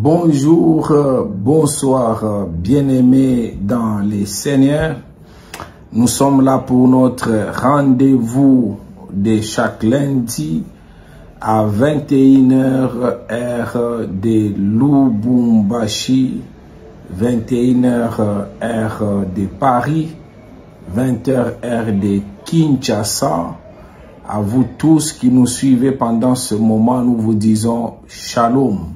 Bonjour, bonsoir, bien-aimés dans les Seigneurs. Nous sommes là pour notre rendez-vous de chaque lundi à 21h heure de Lubumbashi, 21h heure de Paris, 20h heure de Kinshasa. À vous tous qui nous suivez pendant ce moment, nous vous disons Shalom.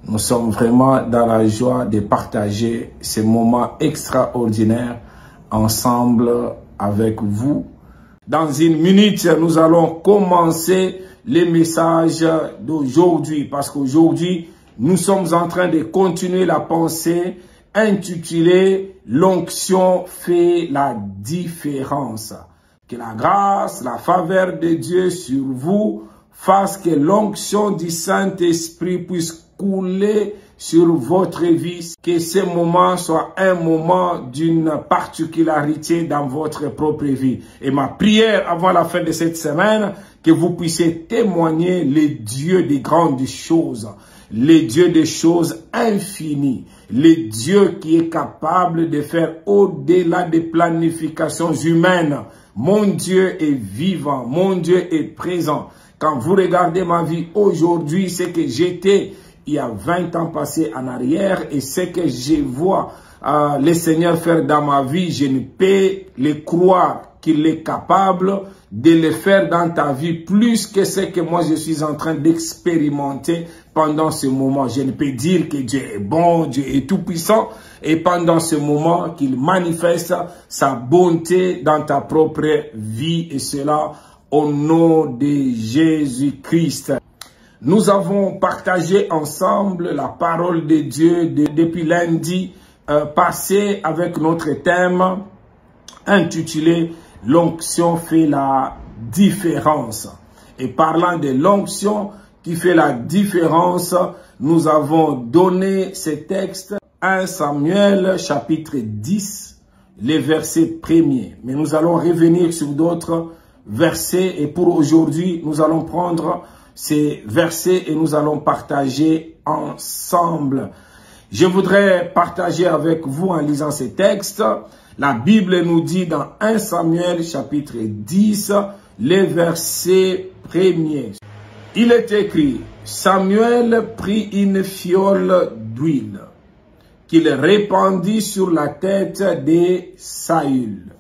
Nous sommes vraiment dans la joie de partager ces moments extraordinaires ensemble avec vous. Dans une minute, nous allons commencer les messages d'aujourd'hui parce qu'aujourd'hui, nous sommes en train de continuer la pensée intitulée « L'onction fait la différence ». Que la grâce, la faveur de Dieu sur vous fasse que l'onction du Saint-Esprit puisse couler sur votre vie, que ce moment soit un moment d'une particularité dans votre propre vie. Et ma prière avant la fin de cette semaine, que vous puissiez témoigner le Dieu des grandes choses, le Dieu des choses infinies, le Dieu qui est capable de faire au-delà des planifications humaines. Mon Dieu est vivant, mon Dieu est présent. Quand vous regardez ma vie aujourd'hui, c'est que j'étais il y a 20 ans passés en arrière et ce que je vois le Seigneur faire dans ma vie, je ne peux le croire qu'il est capable de le faire dans ta vie plus que ce que moi je suis en train d'expérimenter pendant ce moment. Je ne peux dire que Dieu est bon, Dieu est tout puissant et pendant ce moment qu'il manifeste sa bonté dans ta propre vie et cela au nom de Jésus-Christ. Nous avons partagé ensemble la parole de Dieu depuis lundi passé avec notre thème intitulé « L'onction fait la différence ». Et parlant de l'onction qui fait la différence, nous avons donné ce texte 1 Samuel chapitre 10, les versets premiers. Mais nous allons revenir sur d'autres versets et pour aujourd'hui, nous allons prendre ces versets et nous allons partager ensemble. Je voudrais partager avec vous en lisant ces textes. La Bible nous dit dans 1 Samuel chapitre 10, les versets premiers. Il est écrit, Samuel prit une fiole d'huile qu'il répandit sur la tête de Saül.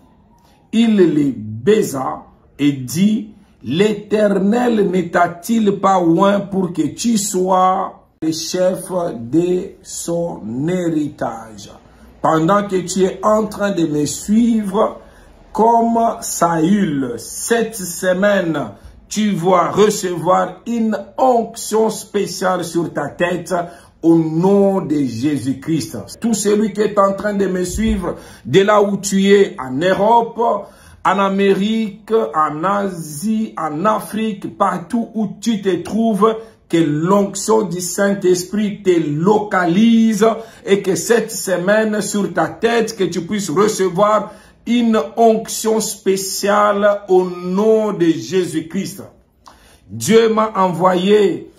Il les baisa et dit, l'Éternel ne t'a-t-il pas oint pour que tu sois le chef de son héritage? Pendant que tu es en train de me suivre, comme Saül, cette semaine, tu vas recevoir une onction spéciale sur ta tête au nom de Jésus-Christ. Tout celui qui est en train de me suivre, de là où tu es, en Europe, en Amérique, en Asie, en Afrique, partout où tu te trouves, que l'onction du Saint-Esprit te localise et que cette semaine sur ta tête, que tu puisses recevoir une onction spéciale au nom de Jésus-Christ. Dieu m'a envoyé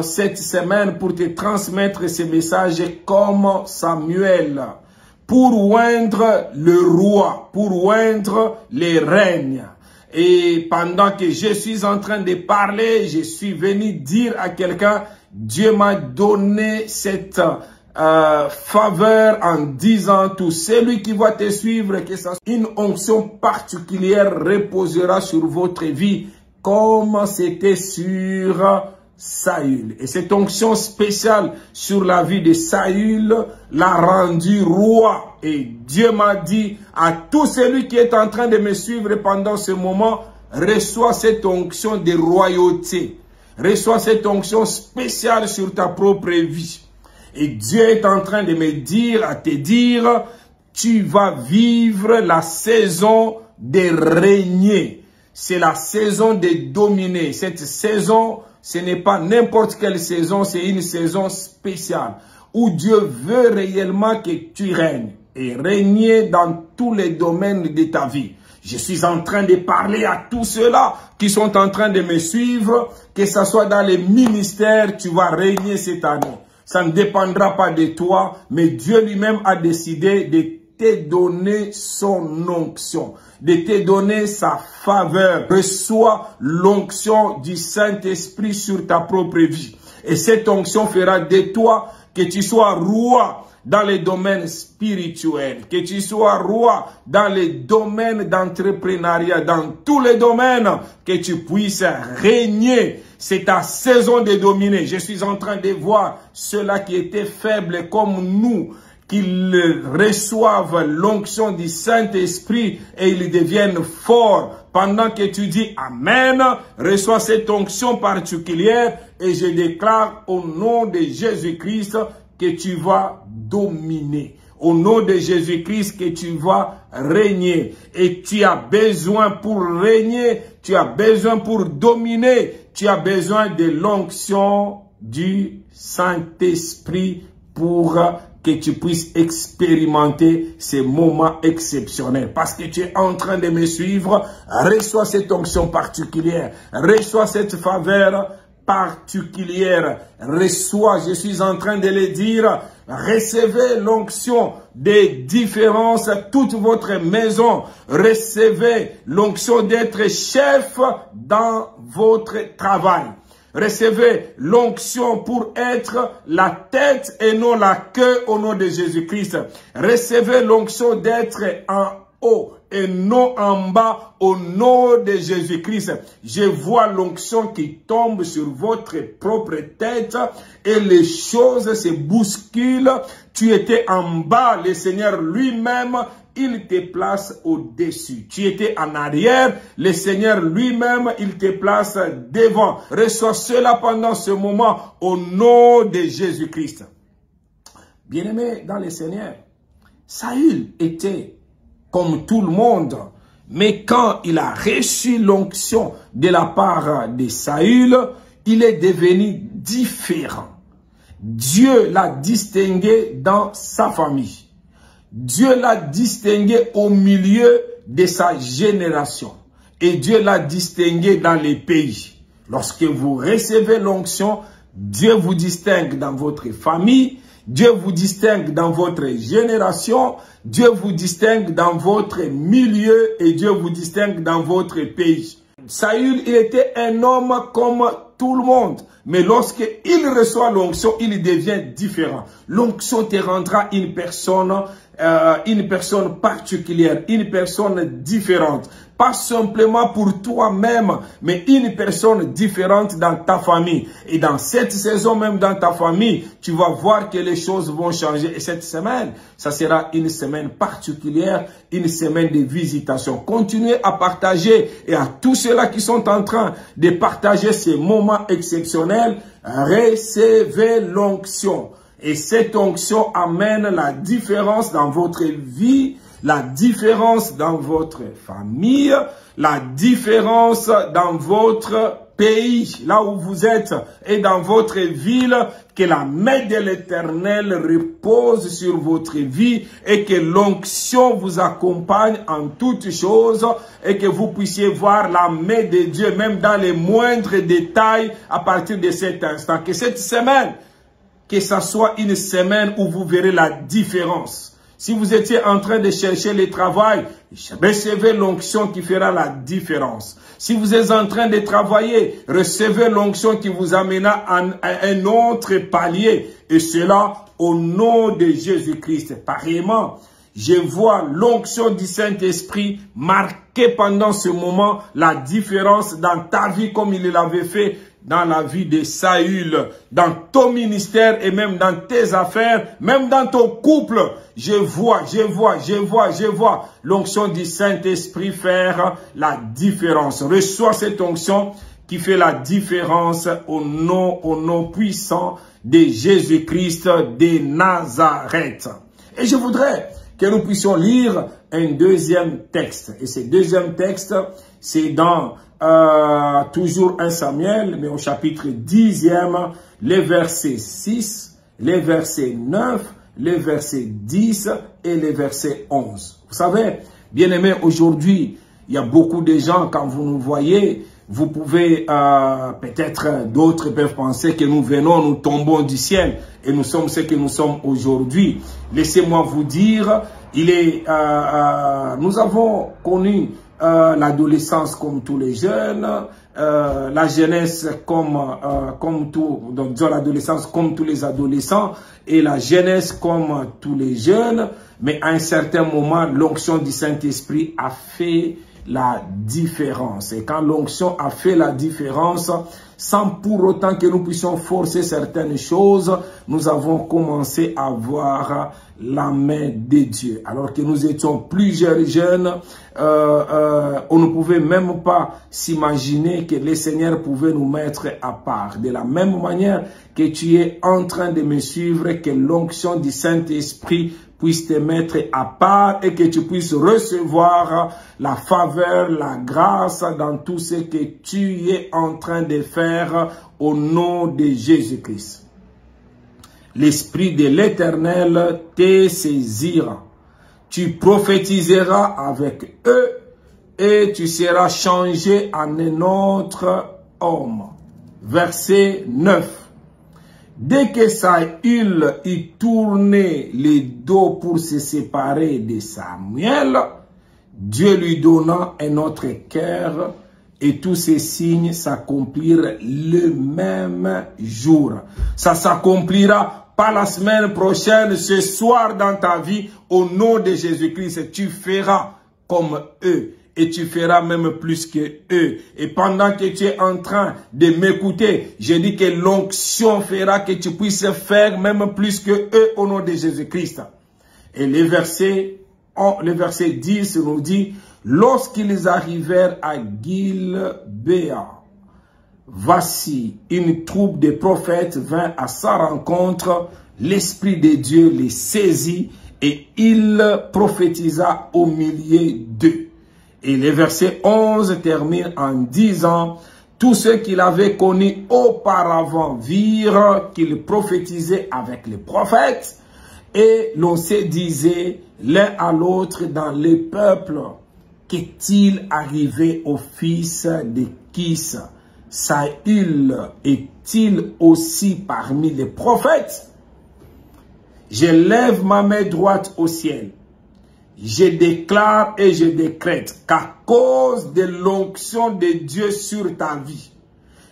cette semaine pour te transmettre ce message comme Samuel, pour oindre le roi, pour oindre les règnes. Et pendant que je suis en train de parler, je suis venu dire à quelqu'un, Dieu m'a donné cette faveur en disant, tout celui qui va te suivre, que ça, une onction particulière reposera sur votre vie, comme c'était sur Saül. Et cette onction spéciale sur la vie de Saül l'a rendu roi. Et Dieu m'a dit à tout celui qui est en train de me suivre pendant ce moment, reçois cette onction de royauté. Reçois cette onction spéciale sur ta propre vie. Et Dieu est en train de me dire, à te dire, tu vas vivre la saison de régner. C'est la saison de dominer. Cette saison, ce n'est pas n'importe quelle saison, c'est une saison spéciale où Dieu veut réellement que tu règnes et régner dans tous les domaines de ta vie. Je suis en train de parler à tous ceux-là qui sont en train de me suivre, que ce soit dans les ministères, tu vas régner cette année. Ça ne dépendra pas de toi, mais Dieu lui-même a décidé de te donner son onction, de te donner sa faveur. Reçois l'onction du Saint-Esprit sur ta propre vie. Et cette onction fera de toi que tu sois roi dans les domaines spirituels, que tu sois roi dans les domaines d'entrepreneuriat, dans tous les domaines, que tu puisses régner. C'est ta saison de dominer. Je suis en train de voir ceux-là qui étaient faibles comme nous, qu'ils reçoivent l'onction du Saint-Esprit et ils deviennent forts. Pendant que tu dis Amen, reçois cette onction particulière et je déclare au nom de Jésus-Christ que tu vas dominer. Au nom de Jésus-Christ que tu vas régner. Et tu as besoin pour régner, tu as besoin pour dominer, tu as besoin de l'onction du Saint-Esprit pour que tu puisses expérimenter ces moments exceptionnels. Parce que tu es en train de me suivre, reçois cette onction particulière, reçois cette faveur particulière, reçois, je suis en train de le dire, recevez l'onction des différences, toute votre maison, recevez l'onction d'être chef dans votre travail. Recevez l'onction pour être la tête et non la queue au nom de Jésus-Christ. Recevez l'onction d'être en haut et non en bas au nom de Jésus-Christ. Je vois l'onction qui tombe sur votre propre tête et les choses se bousculent. Tu étais en bas, le Seigneur lui-même, il te place au-dessus. Tu étais en arrière, le Seigneur lui-même, il te place devant. Reçois cela pendant ce moment au nom de Jésus-Christ. Bien-aimé dans le Seigneur, Saül était comme tout le monde, mais quand il a reçu l'onction de la part de Saül, il est devenu différent. Dieu l'a distingué dans sa famille. Dieu l'a distingué au milieu de sa génération. Et Dieu l'a distingué dans les pays. Lorsque vous recevez l'onction, Dieu vous distingue dans votre famille, Dieu vous distingue dans votre génération, Dieu vous distingue dans votre milieu et Dieu vous distingue dans votre pays. Saül, il était un homme comme tout le monde. Mais lorsqu'il reçoit l'onction, il devient différent. L'onction te rendra une personne particulière, une personne différente. Pas simplement pour toi-même, mais une personne différente dans ta famille. Et dans cette saison même dans ta famille, tu vas voir que les choses vont changer. Et cette semaine, ça sera une semaine particulière, une semaine de visitation. Continuez à partager et à tous ceux-là qui sont en train de partager ces moments exceptionnels, recevez l'onction. Et cette onction amène la différence dans votre vie, la différence dans votre famille, la différence dans votre pays, là où vous êtes, et dans votre ville, que la main de l'Éternel repose sur votre vie et que l'onction vous accompagne en toutes choses et que vous puissiez voir la main de Dieu, même dans les moindres détails à partir de cet instant. Que cette semaine, que ça soit une semaine où vous verrez la différence. Si vous étiez en train de chercher le travail, recevez l'onction qui fera la différence. Si vous êtes en train de travailler, recevez l'onction qui vous amènera à un autre palier. Et cela au nom de Jésus-Christ. Pareillement, je vois l'onction du Saint-Esprit marquer pendant ce moment la différence dans ta vie comme il l'avait fait dans la vie de Saül, dans ton ministère et même dans tes affaires, même dans ton couple. Je vois l'onction du Saint-Esprit faire la différence. Reçois cette onction qui fait la différence au nom puissant de Jésus-Christ de Nazareth. Et je voudrais que nous puissions lire un deuxième texte. Et ce deuxième texte, c'est dans toujours 1 Samuel, mais au chapitre 10e, les versets 6, les versets 9, les versets 10 et les versets 11. Vous savez, bien-aimés, aujourd'hui, il y a beaucoup de gens, quand vous nous voyez, Vous pouvez, peut-être d'autres peuvent penser que nous venons, nous tombons du ciel et nous sommes ce que nous sommes aujourd'hui. Laissez-moi vous dire, nous avons connu l'adolescence comme tous les jeunes, la jeunesse comme tout, donc disons l'adolescence comme tous les adolescents et la jeunesse comme tous les jeunes. Mais à un certain moment, l'onction du Saint-Esprit a fait la différence. Et quand l'onction a fait la différence, sans pour autant que nous puissions forcer certaines choses, nous avons commencé à voir la main de Dieu. Alors que nous étions plusieurs jeunes, on ne pouvait même pas s'imaginer que le Seigneur pouvait nous mettre à part. De la même manière que tu es en train de me suivre, que l'onction du Saint-Esprit puisse te mettre à part et que tu puisses recevoir la faveur, la grâce dans tout ce que tu es en train de faire au nom de Jésus-Christ. L'Esprit de l'Éternel te saisira. Tu prophétiseras avec eux et tu seras changé en un autre homme. Verset 9. Dès que Saül y tournait le dos pour se séparer de Samuel, Dieu lui donna un autre cœur et tous ces signes s'accomplirent le même jour. Ça s'accomplira pas la semaine prochaine, ce soir dans ta vie, au nom de Jésus-Christ. Tu feras comme eux. Et tu feras même plus que eux. Et pendant que tu es en train de m'écouter, je dis que l'onction fera que tu puisses faire même plus que eux au nom de Jésus-Christ. Et le verset 10 nous dit, lorsqu'ils arrivèrent à Gilbéa, voici une troupe de prophètes vint à sa rencontre, l'Esprit de Dieu les saisit et il prophétisa au milieu d'eux. Et le verset 11 termine en disant, tous ceux qu'il avait connus auparavant virent qu'il prophétisait avec les prophètes et l'on se disait l'un à l'autre dans le peuple, qu'est-il arrivé au fils de Kis? Saül est-il aussi parmi les prophètes? Je lève ma main droite au ciel. Je déclare et je décrète qu'à cause de l'onction de Dieu sur ta vie,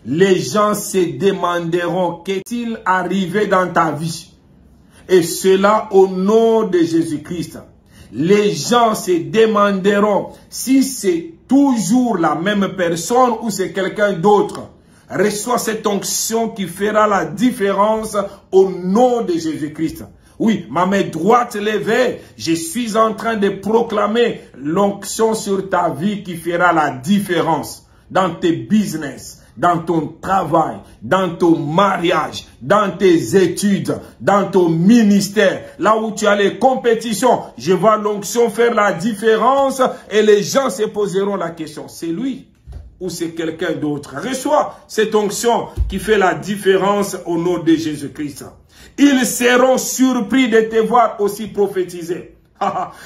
les gens se demanderont qu'est-il arrivé dans ta vie. Et cela au nom de Jésus-Christ. Les gens se demanderont si c'est toujours la même personne ou c'est quelqu'un d'autre. Reçois cette onction qui fera la différence au nom de Jésus-Christ. Oui, ma main droite levée, je suis en train de proclamer l'onction sur ta vie qui fera la différence dans tes business, dans ton travail, dans ton mariage, dans tes études, dans ton ministère, là où tu as les compétitions. Je vois l'onction faire la différence et les gens se poseront la question, c'est lui ou c'est quelqu'un d'autre? Reçois cette onction qui fait la différence au nom de Jésus-Christ. Ils seront surpris de te voir aussi prophétiser.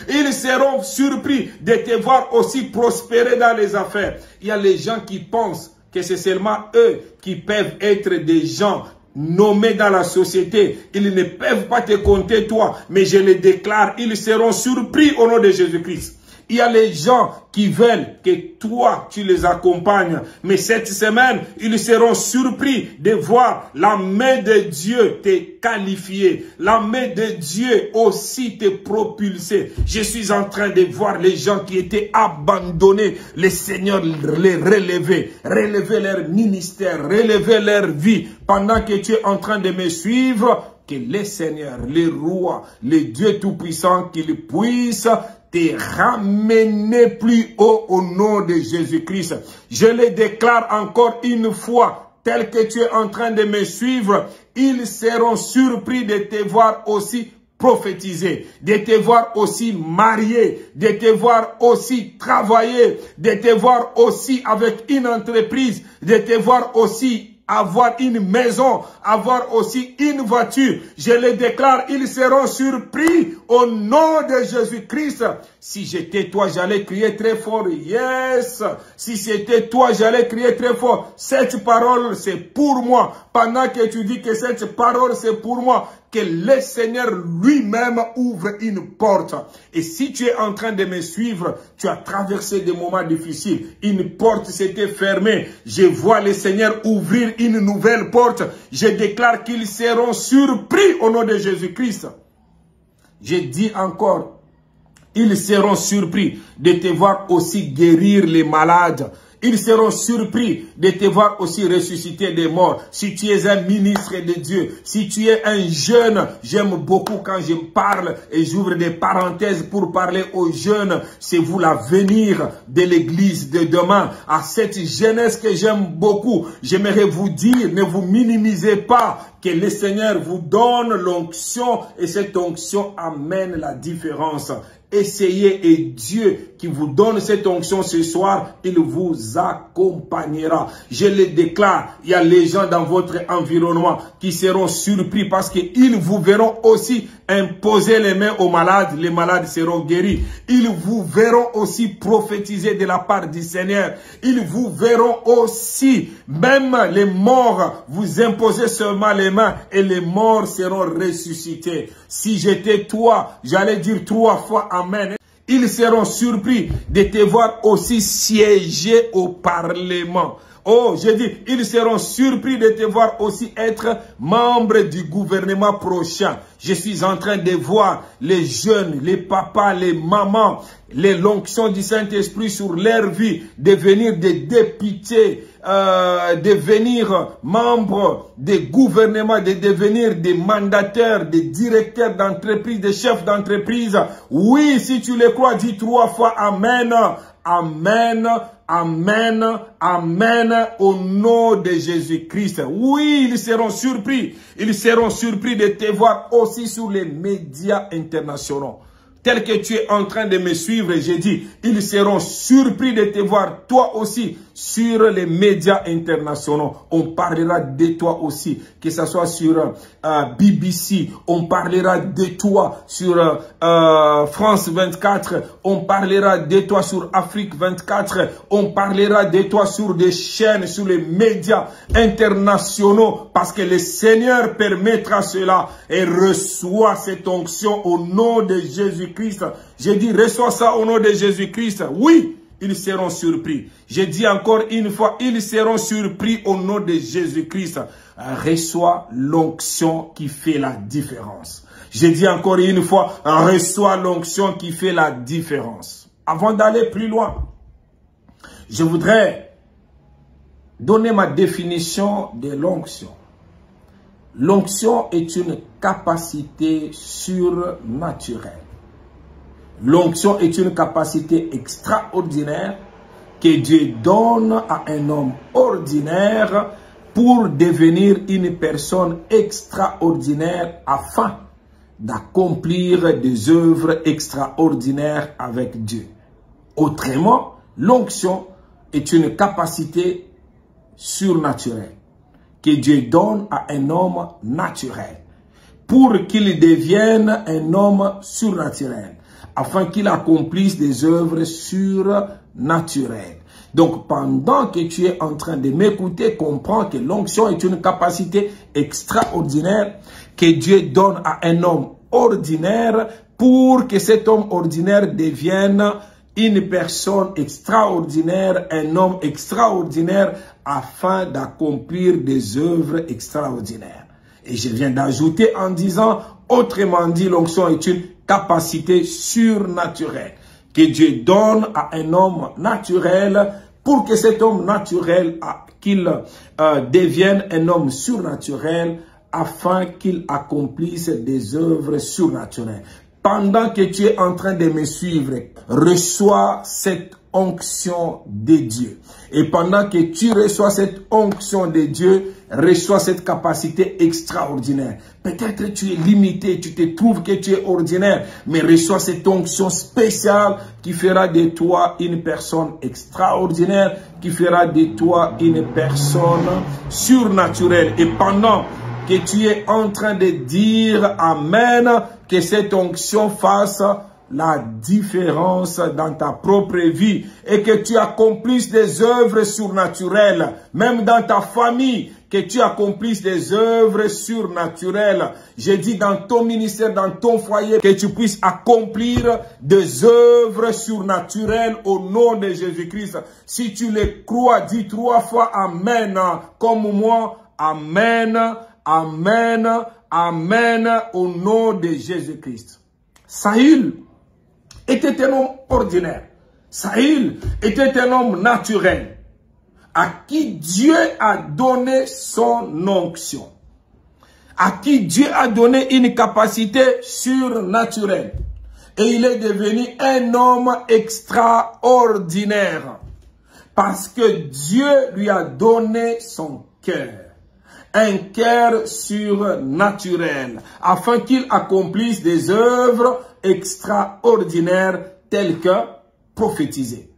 Ils seront surpris de te voir aussi prospérer dans les affaires. Il y a les gens qui pensent que c'est seulement eux qui peuvent être des gens nommés dans la société. Ils ne peuvent pas te compter toi, mais je le déclare, ils seront surpris au nom de Jésus-Christ. Il y a les gens qui veulent que toi, tu les accompagnes. Mais cette semaine, ils seront surpris de voir la main de Dieu te qualifier. La main de Dieu aussi te propulser. Je suis en train de voir les gens qui étaient abandonnés. Le Seigneur les relever. Relever leur ministère. Relever leur vie. Pendant que tu es en train de me suivre, que le Seigneur, le roi, le Dieu Tout-Puissant, qu'il puisse te ramener plus haut au nom de Jésus-Christ. Je le déclare encore une fois, tel que tu es en train de me suivre, ils seront surpris de te voir aussi prophétiser, de te voir aussi marier, de te voir aussi travailler, de te voir aussi avec une entreprise, de te voir aussi avoir une maison, avoir aussi une voiture. Je le déclare, ils seront surpris au nom de Jésus-Christ. Si j'étais toi, j'allais crier très fort, yes. Si c'était toi, j'allais crier très fort, cette parole c'est pour moi. Pendant que tu dis que cette parole c'est pour moi, que le Seigneur lui-même ouvre une porte. Et si tu es en train de me suivre, tu as traversé des moments difficiles. Une porte s'était fermée. Je vois le Seigneur ouvrir une nouvelle porte. Je déclare qu'ils seront surpris au nom de Jésus-Christ. Je dis encore, ils seront surpris de te voir aussi guérir les malades. Ils seront surpris de te voir aussi ressusciter des morts. Si tu es un ministre de Dieu, si tu es un jeune, j'aime beaucoup quand je parle et j'ouvre des parenthèses pour parler aux jeunes. C'est vous l'avenir de l'église de demain. À cette jeunesse que j'aime beaucoup, j'aimerais vous dire, ne vous minimisez pas, que le Seigneur vous donne l'onction et cette onction amène la différence. Essayez et Dieu qui vous donne cette onction ce soir, il vous accompagnera. Je le déclare, il y a les gens dans votre environnement qui seront surpris parce qu'ils vous verront aussi imposer les mains aux malades, les malades seront guéris. Ils vous verront aussi prophétiser de la part du Seigneur. Ils vous verront aussi, même les morts, vous imposer seulement les mains et les morts seront ressuscités. Si j'étais toi, j'allais dire 3 fois Amen. Ils seront surpris de te voir aussi siéger au Parlement. Oh, j'ai dit, ils seront surpris de te voir aussi être membre du gouvernement prochain. Je suis en train de voir les jeunes, les papas, les mamans, les l'onction du Saint-Esprit sur leur vie, devenir des députés, devenir membres des gouvernements, de devenir des mandataires, des directeurs d'entreprise, des chefs d'entreprise. Oui, si tu le crois, dis 3 fois Amen. Amen, Amen, Amen, au nom de Jésus-Christ. Oui, ils seront surpris. Ils seront surpris de te voir aussi sur les médias internationaux. Tel que tu es en train de me suivre, j'ai dit, ils seront surpris de te voir toi aussi sur les médias internationaux. On parlera de toi aussi, que ce soit sur BBC, on parlera de toi sur France 24, on parlera de toi sur Afrique 24, on parlera de toi sur des chaînes, sur les médias internationaux, parce que le Seigneur permettra cela et reçoit cette onction au nom de Jésus-Christ. J'ai dit, reçois ça au nom de Jésus-Christ. Oui, ils seront surpris. J'ai dit encore une fois, ils seront surpris au nom de Jésus-Christ. Reçois l'onction qui fait la différence. J'ai dit encore une fois, reçois l'onction qui fait la différence. Avant d'aller plus loin, je voudrais donner ma définition de l'onction. L'onction est une capacité surnaturelle. L'onction est une capacité extraordinaire que Dieu donne à un homme ordinaire pour devenir une personne extraordinaire afin d'accomplir des œuvres extraordinaires avec Dieu. Autrement, l'onction est une capacité surnaturelle que Dieu donne à un homme naturel pour qu'il devienne un homme surnaturel, afin qu'il accomplisse des œuvres surnaturelles. Donc, pendant que tu es en train de m'écouter, comprends que l'onction est une capacité extraordinaire que Dieu donne à un homme ordinaire pour que cet homme ordinaire devienne une personne extraordinaire, un homme extraordinaire, afin d'accomplir des œuvres extraordinaires. Et je viens d'ajouter en disant, autrement dit, l'onction est une capacité surnaturelle que Dieu donne à un homme naturel pour que cet homme naturel, qu'il devienne un homme surnaturel afin qu'il accomplisse des œuvres surnaturelles. Pendant que tu es en train de me suivre, reçois cette onction de Dieu. Et pendant que tu reçois cette onction de Dieu, reçois cette capacité extraordinaire. Peut-être que tu es limité, tu te trouves que tu es ordinaire, mais reçois cette onction spéciale qui fera de toi une personne extraordinaire, qui fera de toi une personne surnaturelle. Et pendant que tu es en train de dire Amen, que cette onction fasse la différence dans ta propre vie et que tu accomplisses des œuvres surnaturelles, même dans ta famille, que tu accomplisses des œuvres surnaturelles. J'ai dit dans ton ministère, dans ton foyer, que tu puisses accomplir des œuvres surnaturelles au nom de Jésus-Christ. Si tu les crois, dis 3 fois Amen, comme moi, Amen, Amen, Amen, au nom de Jésus-Christ. Saül était un homme ordinaire. Saül était un homme naturel, à qui Dieu a donné son onction, à qui Dieu a donné une capacité surnaturelle. Et il est devenu un homme extraordinaire, parce que Dieu lui a donné son cœur. Un cœur surnaturel, afin qu'il accomplisse des œuvres extraordinaires telles que prophétiser,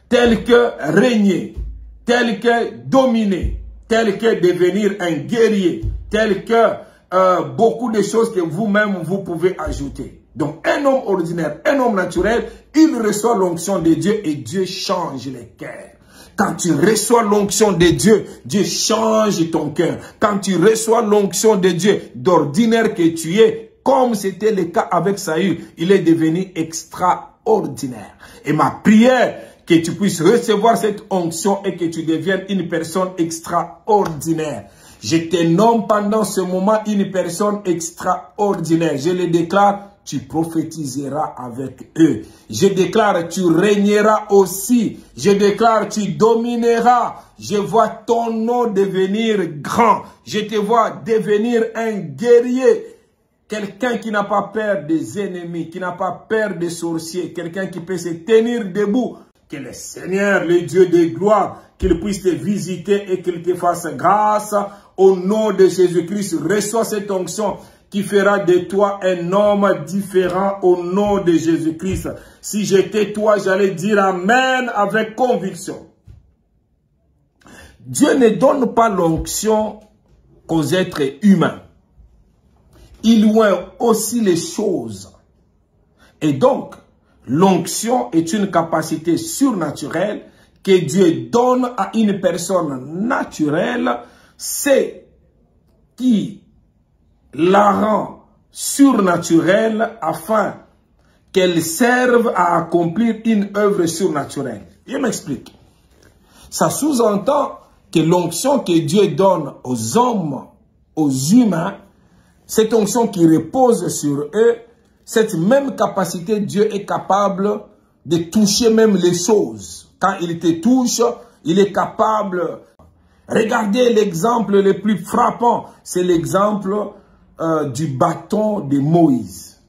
telles que régner, telles que dominer, telles que devenir un guerrier, telles que beaucoup de choses que vous-même vous pouvez ajouter. Donc un homme ordinaire, un homme naturel, il reçoit l'onction de Dieu et Dieu change les cœurs. Quand tu reçois l'onction de Dieu, Dieu change ton cœur. Quand tu reçois l'onction de Dieu, d'ordinaire que tu es, comme c'était le cas avec Saül, il est devenu extraordinaire. Et ma prière, que tu puisses recevoir cette onction et que tu deviennes une personne extraordinaire. Je te nomme pendant ce moment une personne extraordinaire. Je le déclare. Tu prophétiseras avec eux. Je déclare, tu régneras aussi. Je déclare, tu domineras. Je vois ton nom devenir grand. Je te vois devenir un guerrier. Quelqu'un qui n'a pas peur des ennemis, qui n'a pas peur des sorciers. Quelqu'un qui peut se tenir debout. Que le Seigneur, le Dieu de gloire, qu'il puisse te visiter et qu'il te fasse grâce. Au nom de Jésus-Christ, reçois cette onction qui fera de toi un homme différent au nom de Jésus-Christ. Si j'étais toi, j'allais dire Amen avec conviction. Dieu ne donne pas l'onction aux êtres humains. Il oint aussi les choses. Et donc, l'onction est une capacité surnaturelle que Dieu donne à une personne naturelle. C'est qui la rend surnaturelle afin qu'elle serve à accomplir une œuvre surnaturelle. Je m'explique. Ça sous-entend que l'onction que Dieu donne aux hommes, aux humains, cette onction qui repose sur eux, cette même capacité, Dieu est capable de toucher même les choses. Quand il te touche, il est capable. Regardez l'exemple le plus frappant, c'est l'exemple du bâton de Moïse.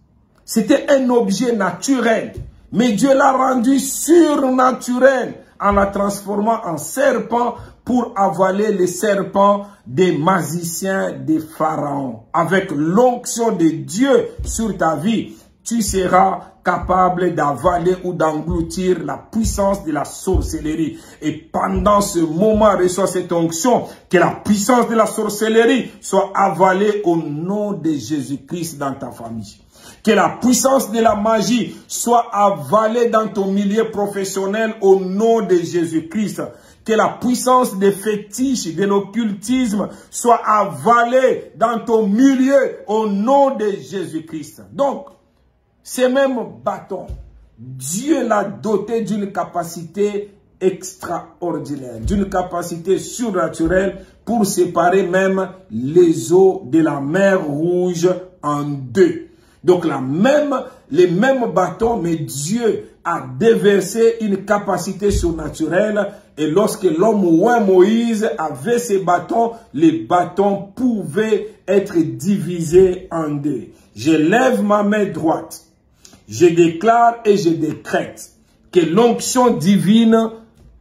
C'était un objet naturel, mais Dieu l'a rendu surnaturel en la transformant en serpent pour avaler les serpents des magiciens des pharaons. Avec l'onction de Dieu sur ta vie, tu seras capable d'avaler ou d'engloutir la puissance de la sorcellerie. Et pendant ce moment, reçois cette onction, que la puissance de la sorcellerie soit avalée au nom de Jésus-Christ dans ta famille. Que la puissance de la magie soit avalée dans ton milieu professionnel au nom de Jésus-Christ. Que la puissance des fétiches, de l'occultisme soit avalée dans ton milieu au nom de Jésus-Christ. Donc, ces mêmes bâtons, Dieu l'a doté d'une capacité extraordinaire, d'une capacité surnaturelle pour séparer même les eaux de la mer Rouge en deux. Donc les mêmes bâtons, mais Dieu a déversé une capacité surnaturelle. Et lorsque l'homme oint Moïse avait ces bâtons, les bâtons pouvaient être divisés en deux. Je lève ma main droite. Je déclare et je décrète Que l'onction divine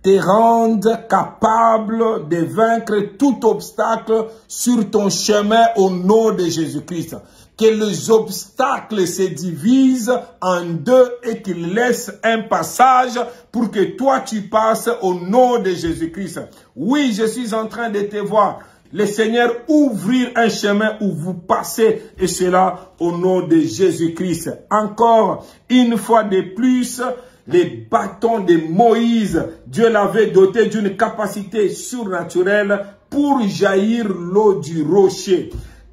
te rende capable de vaincre tout obstacle sur ton chemin au nom de Jésus-Christ. Que les obstacles se divisent en deux et qu'ils laissent un passage pour que toi tu passes au nom de Jésus-Christ. Oui, je suis en train de te voir. Le Seigneur ouvrir un chemin où vous passez et cela au nom de Jésus-Christ. Encore une fois de plus, les bâtons de Moïse, Dieu l'avait doté d'une capacité surnaturelle pour jaillir l'eau du rocher.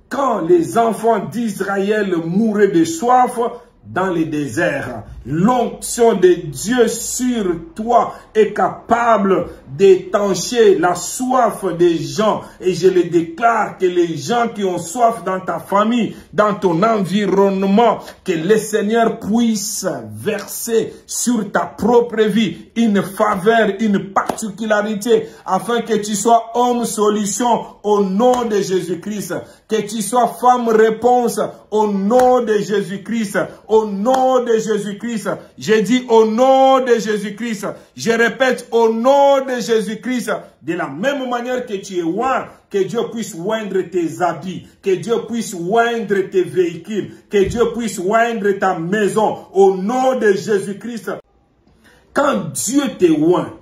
Quand les enfants d'Israël mouraient de soif dans les déserts, l'onction de Dieu sur toi est capable d'étancher la soif des gens. Et je le déclare que les gens qui ont soif dans ta famille, dans ton environnement, que le Seigneur puisse verser sur ta propre vie une faveur, une particularité, afin que tu sois homme solution au nom de Jésus-Christ. Que tu sois femme réponse au nom de Jésus-Christ. Au nom de Jésus-Christ. J'ai dit au nom de Jésus-Christ. Je répète au nom de Jésus-Christ. De la même manière que tu es oint, que Dieu puisse oindre tes habits, que Dieu puisse oindre tes véhicules, que Dieu puisse oindre ta maison au nom de Jésus-Christ. Quand Dieu te oint,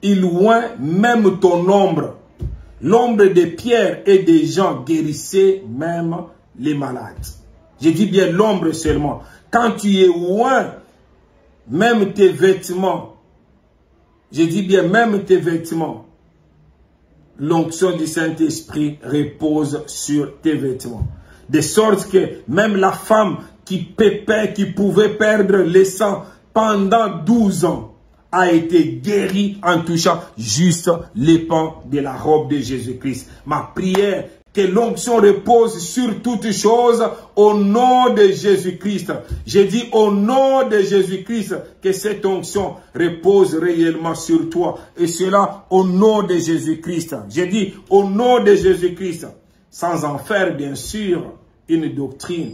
il oint même ton ombre. L'ombre de Pierre et des gens guérissait même les malades. Je dis bien l'ombre seulement. Quand tu es oint, même tes vêtements, je dis bien même tes vêtements, l'onction du Saint-Esprit repose sur tes vêtements. De sorte que même la femme qui pouvait perdre le sang pendant 12 ans, a été guéri en touchant juste les pans de la robe de Jésus-Christ. Ma prière, que l'onction repose sur toutes choses au nom de Jésus-Christ. J'ai dit au nom de Jésus-Christ que cette onction repose réellement sur toi. Et cela au nom de Jésus-Christ. J'ai dit au nom de Jésus-Christ. Sans en faire bien sûr une doctrine.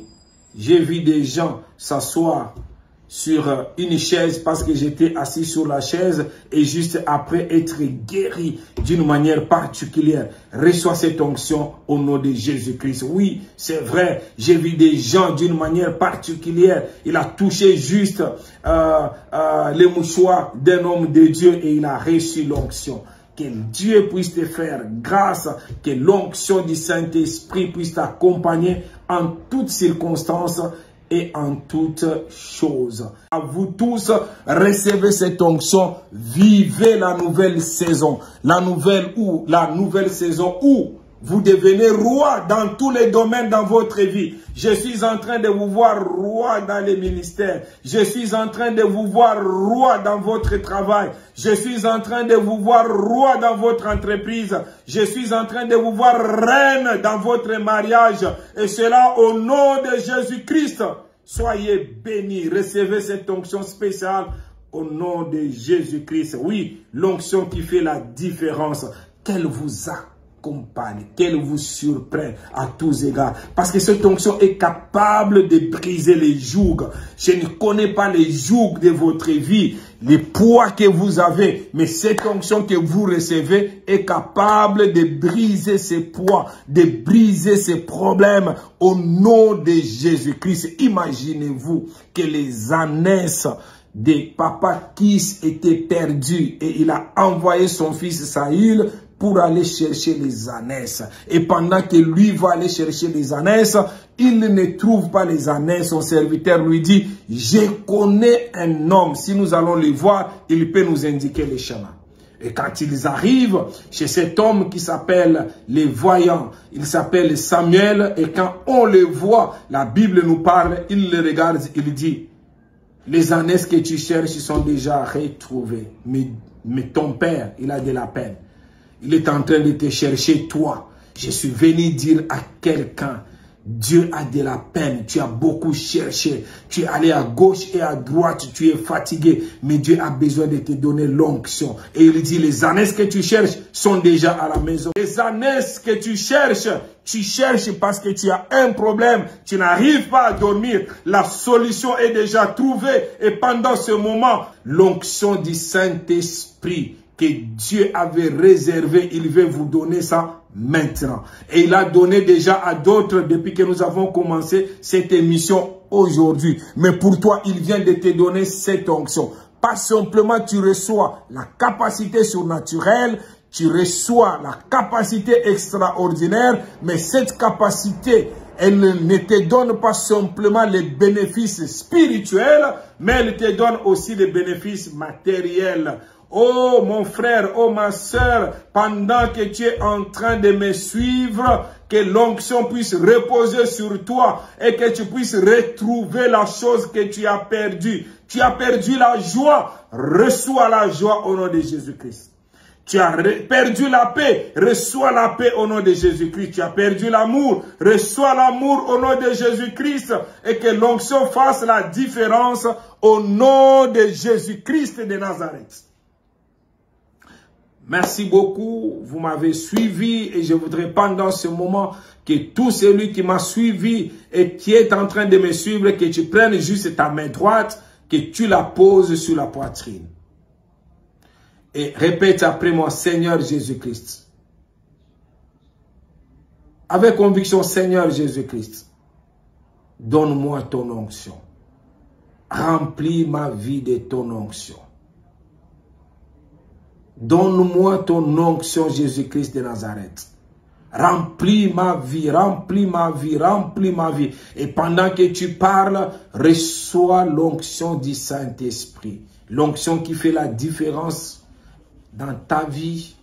J'ai vu des gens s'asseoir sur une chaise parce que j'étais assis sur la chaise et juste après être guéri d'une manière particulière. Reçois cette onction au nom de Jésus-Christ. Oui, c'est vrai, j'ai vu des gens d'une manière particulière. Il a touché juste les mouchoirs d'un homme de Dieu et il a reçu l'onction. Que Dieu puisse te faire grâce, que l'onction du Saint-Esprit puisse t'accompagner en toutes circonstances et en toutes choses. À vous tous, recevez cette onction, vivez la nouvelle saison. La nouvelle saison où vous devenez roi dans tous les domaines dans votre vie. Je suis en train de vous voir roi dans les ministères. Je suis en train de vous voir roi dans votre travail. Je suis en train de vous voir roi dans votre entreprise. Je suis en train de vous voir reine dans votre mariage. Et cela au nom de Jésus-Christ. Soyez bénis. Recevez cette onction spéciale au nom de Jésus-Christ. Oui, l'onction qui fait la différence. Qu'elle vous accompagne, qu'elle vous surprend à tous égards. Parce que cette onction est capable de briser les jougs. Je ne connais pas les jougs de votre vie, les poids que vous avez, mais cette onction que vous recevez est capable de briser ces poids, de briser ces problèmes au nom de Jésus-Christ. Imaginez-vous que les ânesses de Papa Kis étaient perdus et il a envoyé son fils Saül pour aller chercher les ânesses. Et pendant que lui va aller chercher les ânesses, il ne trouve pas les ânesses. Son serviteur lui dit, je connais un homme. Si nous allons le voir, il peut nous indiquer le chemin. Et quand ils arrivent chez cet homme qui s'appelle les voyants, il s'appelle Samuel. Et quand on le voit, la Bible nous parle, il le regarde, il dit, les ânesses que tu cherches sont déjà retrouvées. Mais ton père, il a de la peine. Il est en train de te chercher, toi. Je suis venu dire à quelqu'un Dieu a de la peine, tu as beaucoup cherché, tu es allé à gauche et à droite, tu es fatigué, mais Dieu a besoin de te donner l'onction. Et il dit, les ânesses que tu cherches sont déjà à la maison. Les ânesses que tu cherches parce que tu as un problème, tu n'arrives pas à dormir. La solution est déjà trouvée et pendant ce moment, l'onction du Saint-Esprit que Dieu avait réservé, il veut vous donner ça maintenant. Et il a donné déjà à d'autres depuis que nous avons commencé cette émission aujourd'hui. Mais pour toi, il vient de te donner cette onction. Pas simplement tu reçois la capacité surnaturelle, tu reçois la capacité extraordinaire, mais cette capacité, elle ne te donne pas simplement les bénéfices spirituels, mais elle te donne aussi les bénéfices matériels. Oh mon frère, oh ma soeur, pendant que tu es en train de me suivre, que l'onction puisse reposer sur toi et que tu puisses retrouver la chose que tu as perdue. Tu as perdu la joie, reçois la joie au nom de Jésus-Christ. Tu as perdu la paix, reçois la paix au nom de Jésus-Christ. Tu as perdu l'amour, reçois l'amour au nom de Jésus-Christ. Et que l'onction fasse la différence au nom de Jésus-Christ de Nazareth. Merci beaucoup, vous m'avez suivi et je voudrais pendant ce moment que tout celui qui m'a suivi et qui est en train de me suivre, que tu prennes juste ta main droite, que tu la poses sur la poitrine. Et répète après moi, Seigneur Jésus-Christ. Avec conviction, Seigneur Jésus-Christ, donne-moi ton onction. Remplis ma vie de ton onction. Donne-moi ton onction, Jésus-Christ de Nazareth. Remplis ma vie, remplis ma vie, remplis ma vie. Et pendant que tu parles, reçois l'onction du Saint-Esprit. L'onction qui fait la différence dans ta vie,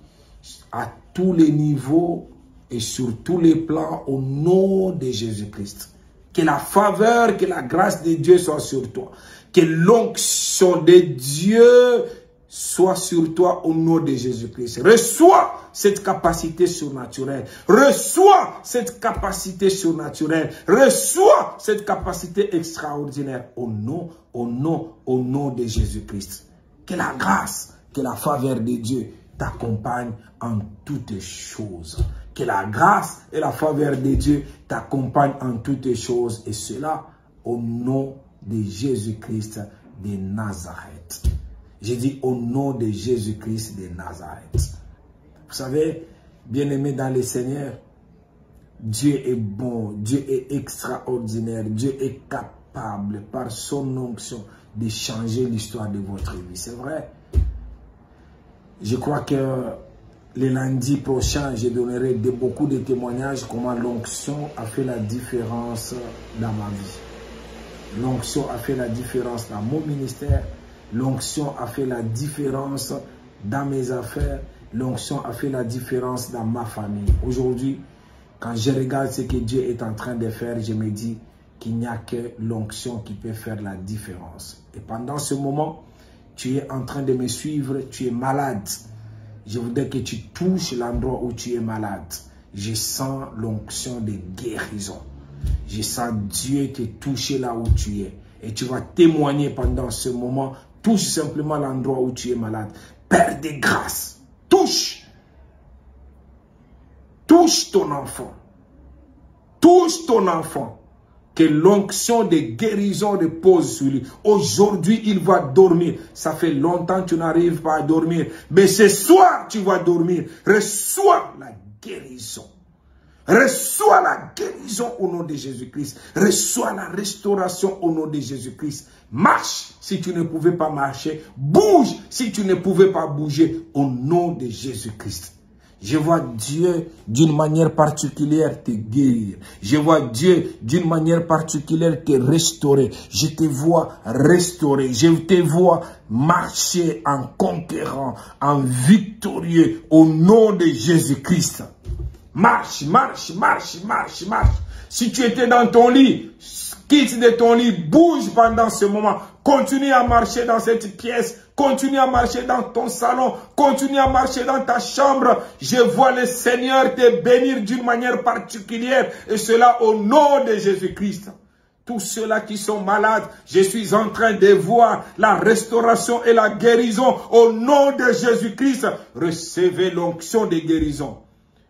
à tous les niveaux et sur tous les plans, au nom de Jésus-Christ. Que la faveur, que la grâce de Dieu soit sur toi. Que l'onction de Dieu soit sur toi au nom de Jésus-Christ. Reçois cette capacité surnaturelle. Reçois cette capacité surnaturelle. Reçois cette capacité extraordinaire au nom de Jésus-Christ. Que la grâce, que la faveur de Dieu t'accompagne en toutes choses. Que la grâce et la faveur de Dieu t'accompagnent en toutes choses. Et cela au nom de Jésus-Christ de Nazareth. J'ai dit au nom de Jésus-Christ de Nazareth. Vous savez, bien-aimés dans le Seigneur, Dieu est bon, Dieu est extraordinaire, Dieu est capable par son onction de changer l'histoire de votre vie. C'est vrai. Je crois que le lundi prochain, je donnerai beaucoup de témoignages comment l'onction a fait la différence dans ma vie. L'onction a fait la différence dans mon ministère. L'onction a fait la différence dans mes affaires. L'onction a fait la différence dans ma famille. Aujourd'hui, quand je regarde ce que Dieu est en train de faire, je me dis qu'il n'y a que l'onction qui peut faire la différence. Et pendant ce moment, tu es en train de me suivre, tu es malade. Je voudrais que tu touches l'endroit où tu es malade. Je sens l'onction de guérison. Je sens Dieu te toucher là où tu es. Et tu vas témoigner pendant ce moment. Touche simplement l'endroit où tu es malade. Père de grâce, touche. Touche ton enfant. Touche ton enfant. Que l'onction de guérison repose sur lui. Aujourd'hui, il va dormir. Ça fait longtemps que tu n'arrives pas à dormir. Mais ce soir, tu vas dormir. Reçois la guérison. Reçois la guérison au nom de Jésus-Christ. Reçois la restauration au nom de Jésus-Christ. Marche si tu ne pouvais pas marcher. Bouge si tu ne pouvais pas bouger au nom de Jésus-Christ. Je vois Dieu d'une manière particulière te guérir. Je vois Dieu d'une manière particulière te restaurer. Je te vois restaurer. Je te vois marcher en conquérant, en victorieux au nom de Jésus-Christ. Marche, marche, marche, marche, marche. Si tu étais dans ton lit, Quitte de ton lit, bouge pendant ce moment. Continue à marcher dans cette pièce. Continue à marcher dans ton salon. Continue à marcher dans ta chambre. Je vois le Seigneur te bénir d'une manière particulière. Et cela au nom de Jésus-Christ. Tous ceux-là qui sont malades, je suis en train de voir la restauration et la guérison au nom de Jésus-Christ. Recevez l'onction de guérison.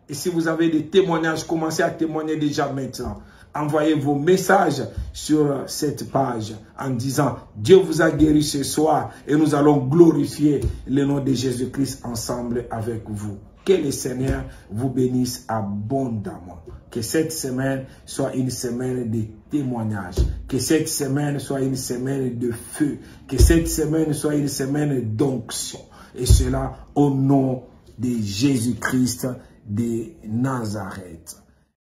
Et si vous avez des témoignages, commencez à témoigner déjà maintenant. Envoyez vos messages sur cette page en disant « Dieu vous a guéri ce soir et nous allons glorifier le nom de Jésus-Christ ensemble avec vous. » Que le Seigneur vous bénisse abondamment. Que cette semaine soit une semaine de témoignages. Que cette semaine soit une semaine de feu. Que cette semaine soit une semaine d'onction. Et cela au nom de Jésus-Christ de Nazareth.